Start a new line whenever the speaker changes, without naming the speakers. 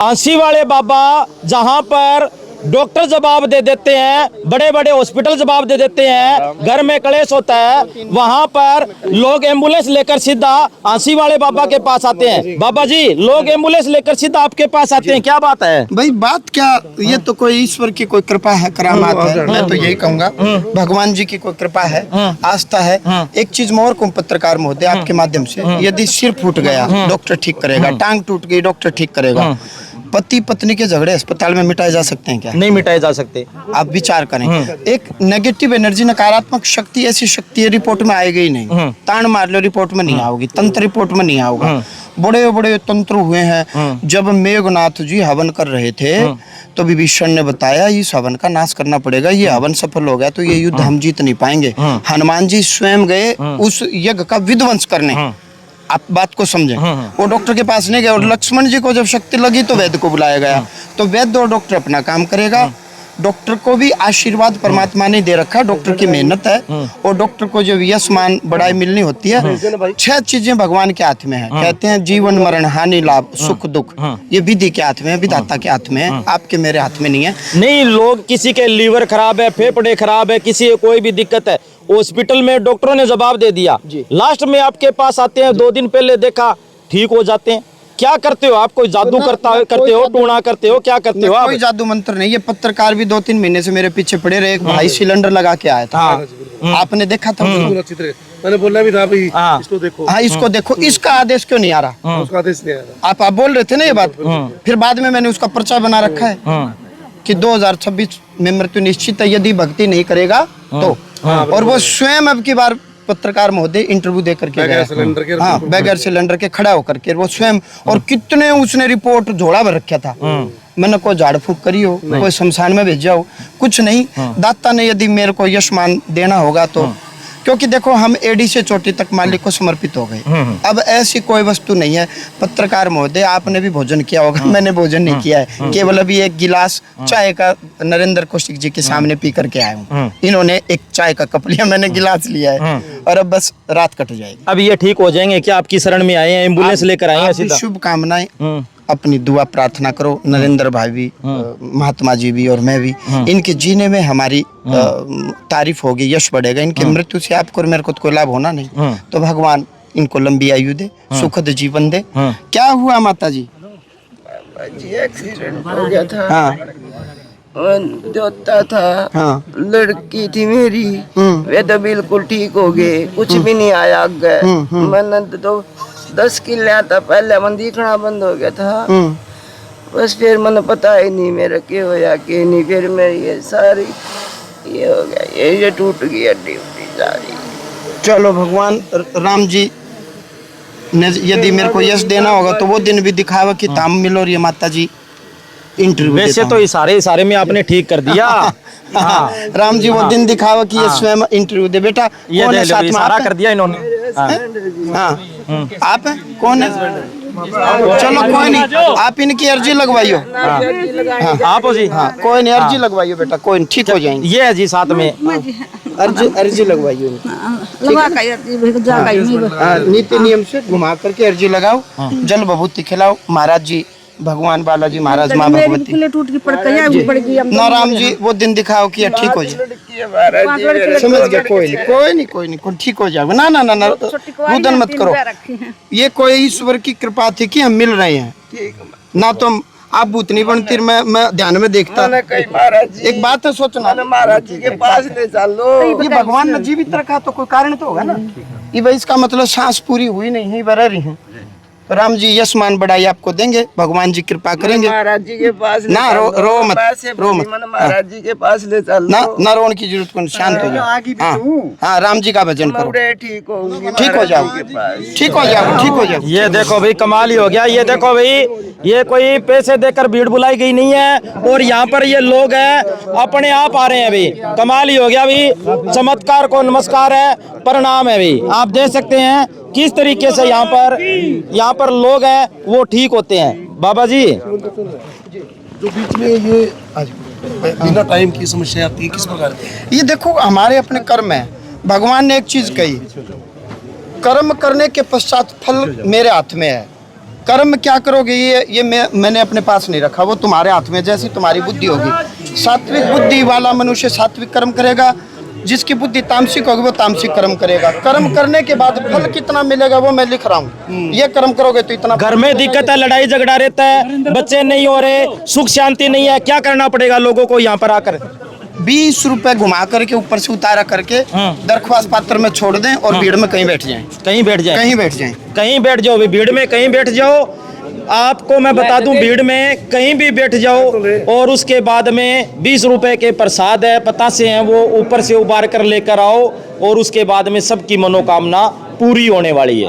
ANSI वाले बाबा जहां पर डॉक्टर जवाब दे देते हैं, बड़े बड़े हॉस्पिटल जवाब दे देते हैं, घर में क्लेश होता है, वहां पर लोग एम्बुलेंस लेकर सीधा आंसी वाले बाबा के पास आते हैं। बाबा जी, लोग एम्बुलेंस लेकर सीधा आपके पास आते हैं, क्या बात है
भाई? बात क्या, ये तो कोई ईश्वर की कोई कृपा है, करामात है। मैं तो यही कहूंगा भगवान जी की कोई कृपा है, आस्था है। एक चीज मैं और कहूं पत्रकार महोदय आपके माध्यम से, यदि सिर फूट गया डॉक्टर ठीक करेगा, टांग टूट गई डॉक्टर ठीक करेगा, पति पत्नी के झगड़े अस्पताल में मिटाए जा सकते हैं क्या?
नहीं मिटाए जा सकते।
आप विचार करें, एक नेगेटिव एनर्जी, नकारात्मक शक्ति, ऐसी शक्ति रिपोर्ट में आएगी ही नहीं। तान मार लो रिपोर्ट में नहीं आओगी, तंत्र रिपोर्ट में नहीं आओगा। बड़े बड़े तंत्र हुए हैं। जब मेघनाथ जी हवन कर रहे थे तो विभीषण ने बताया इस हवन का नाश करना पड़ेगा, ये हवन सफल हो गया तो ये युद्ध हम जीत नहीं पाएंगे। हनुमान जी स्वयं गए उस यज्ञ का विध्वंस करने। आप बात को समझें, वो डॉक्टर के पास नहीं गए, और लक्ष्मण जी को जब शक्ति लगी तो वैद्य को बुलाया गया। तो वैद्य और डॉक्टर अपना काम करेगा। डॉक्टर को भी आशीर्वाद परमात्मा ने दे रखा, डॉक्टर की मेहनत है। और डॉक्टर को जब यश मान बड़ाई मिलनी होती है, 6 चीजें भगवान के हाथ में है। कहते हैं जीवन मरण हानि लाभ सुख दुख, ये विधि के हाथ में है, विधाता के हाथ में है, आपके मेरे हाथ में नहीं है।
नहीं, लोग किसी के लीवर खराब है, फेफड़े खराब है, किसी को कोई भी दिक्कत है, हॉस्पिटल में डॉक्टरों ने जवाब दे दिया, लास्ट में आपके पास आते हैं, 2 दिन पहले देखा ठीक हो जाते हैं। क्या करते हो आप? कोई जादू करते हो, टूणा करते हो, क्या करते हो आप?
कोई जादू मंत्र नहीं। ये पत्रकार भी 2-3 महीने से मेरे पीछे पड़े रहे। एक भाई सिलेंडर लगा के आया था, आपने देखा था?
मैंने बोला भी था भाई इसको देखो।
हाँ, इसको देखो। इसका आदेश क्यों नहीं आ रहा?
उसका आदेश नहीं आ रहा।
आप बोल रहे थे ना ये बात, फिर बाद में मैंने उसका पर्चा बना रखा है कि 2026 में मृत्यु निश्चित है यदि भक्ति नहीं करेगा तो। और वो स्वयं अब की बार पत्रकार महोदय इंटरव्यू दे करके गया, हाँ, बगैर सिलेंडर के खड़ा होकर के वो स्वयं। और कितने उसने रिपोर्ट झोला भर रखा था। मैंने कोई झाड़ फूक करी हो, कोई शमशान में भेजा हो, कुछ नहीं। दाता ने यदि मेरे को यशमान देना होगा तो, क्योंकि देखो हम एडी से चोटी तक मालिक को समर्पित हो गए। अब ऐसी कोई वस्तु नहीं है। पत्रकार महोदय, आपने भी भोजन किया होगा, मैंने भोजन नहीं किया है, केवल अभी एक गिलास चाय का नरेंद्र कौशिक जी के सामने पी करके आया हूँ। इन्होंने एक चाय का कप लिया, मैंने गिलास लिया है, और अब बस रात कट जाएगी।
अब ये ठीक हो जाएंगे क्या? आपकी शरण में आए हैं, एम्बुलेंस लेकर आए हैं सीधा।
शुभकामनाएं, अपनी दुआ प्रार्थना करो। नरेंद्र भाई भी, महात्मा जी भी, और मैं भी, इनके जीने में हमारी तारीफ होगी, यश बढ़ेगा। इनकी मृत्यु से आपको और मेरे को तो कोई लाभ होना नहीं। तो भगवान इनको लंबी आयु दे, सुखद जीवन दे। क्या हुआ माता जी?
एक्सीडेंट हो गया था।
हाँ,
जोता था।
हाँ।
लड़की थी मेरी, वे तो बिल्कुल ठीक हो गए, कुछ भी नहीं आया आगे। मैंने तो 10 किलो आता, पहले मन दिखना बंद हो गया था। बस फिर मैंने पता ही नहीं मेरा क्या होया क्या नहीं। फिर मेरी ये सारी ये हो गया, ये टूट गई हड्डी सारी।
चलो भगवान राम जी ने यदि मेरे को यश देना होगा तो वो दिन भी दिखावा कि ताम मिलो। और ये माता जी इंटरव्यू
वैसे तो इशारे में आपने ठीक कर दिया।
हाँ, राम जी वो दिन दिखावा कि ये स्वयं इंटरव्यू दे। बेटा
ये
कौन है साथ में?
इशारा कर दिया इन्होंने।
हाँ, आप हैं? कौन है? चलो कोई नहीं, आप इनकी अर्जी लगवाइयो।
आप हो जी?
हाँ, कोई नहीं, अर्जी लगवाइयो बेटा, कोई नहीं, ठीक हो जाएंगे।
ये है जी साथ में,
अर्जी लगवाइयो। नीति नियम से घुमा करके अर्जी लगाओ, जल विभूति खिलाओ। महाराज जी, भगवान बालाजी महाराज, माँ भगवती, ना राम जी वो दिन दिखाओ कि ठीक हो जाए। समझ गया? कोई नहीं, ठीक हो जाएगा। ना ना ना ना, रुदन मत करो। ये कोई ईश्वर की कृपा थी कि हम मिल रहे हैं, ना तो आप भूतनी बनती। मैं ध्यान में देखता। एक बात है, सोचना,
महाराज जी के पास ले चलो।
ये भगवान ने जीवित रखा तो कोई कारण तो होगा ना। ये भाई इसका मतलब सांस पूरी हुई नहीं है, बरह रही है। तो राम जी यशमान बढ़ाई आपको देंगे, भगवान जी कृपा करेंगे।
महाराज जी के पास
ना रो मत।
महाराज जी के पास ले चलो।
ना रोने की जरूरत को, शांत हो जाओ। हाँ, राम जी का भजन करो,
ठीक हो
ठीक हो जाओ।
ये देखो भाई, कमाल ही हो गया। ये देखो भाई, ये कोई पैसे देकर भीड़ बुलाई गई नहीं है, और यहाँ पर ये लोग हैं अपने आप आ रहे हैं भाई। कमाल ही हो गया भाई, चमत्कार को नमस्कार है, प्रणाम है भाई। आप देख सकते हैं किस तरीके से यहाँ पर लोग हैं वो ठीक होते हैं। बाबा जी,
जो बीच में ये बिना टाइम की समस्या आती है, किस प्रकार की?
ये देखो, हमारे अपने कर्म है। भगवान ने एक चीज कही, कर्म करने के पश्चात फल मेरे हाथ में है। कर्म क्या करोगे ये मैंने अपने पास नहीं रखा, वो तुम्हारे हाथ में, जैसी तुम्हारी बुद्धि होगी। सात्विक बुद्धि वाला मनुष्य सात्विक कर्म करेगा, जिसकी बुद्धि तामसिक होगी वो तामसिक कर्म करेगा। कर्म करने के बाद फल कितना मिलेगा वो मैं लिख रहा हूँ। ये कर्म करोगे तो इतना।
घर में दिक्कत है, लड़ाई झगड़ा रहता है, बच्चे नहीं हो रहे, सुख शांति नहीं है, क्या करना पड़ेगा लोगों को यहाँ पर आकर?
20 रुपए घुमा करके ऊपर से उतारा करके दरख्वास्त पात्र में छोड़ दें और भीड़ में कहीं बैठ जाएं।
कहीं बैठ जाए,
कहीं बैठ जाएं।
कहीं बैठ जाओ, भीड़ में कहीं बैठ जाओ। आपको मैं बता दूं, भीड़ में कहीं भी बैठ जाओ और उसके बाद में 20 रुपए के प्रसाद है, पतासे हैं, वो ऊपर से उबार कर लेकर आओ और उसके बाद में सबकी मनोकामना पूरी होने वाली है।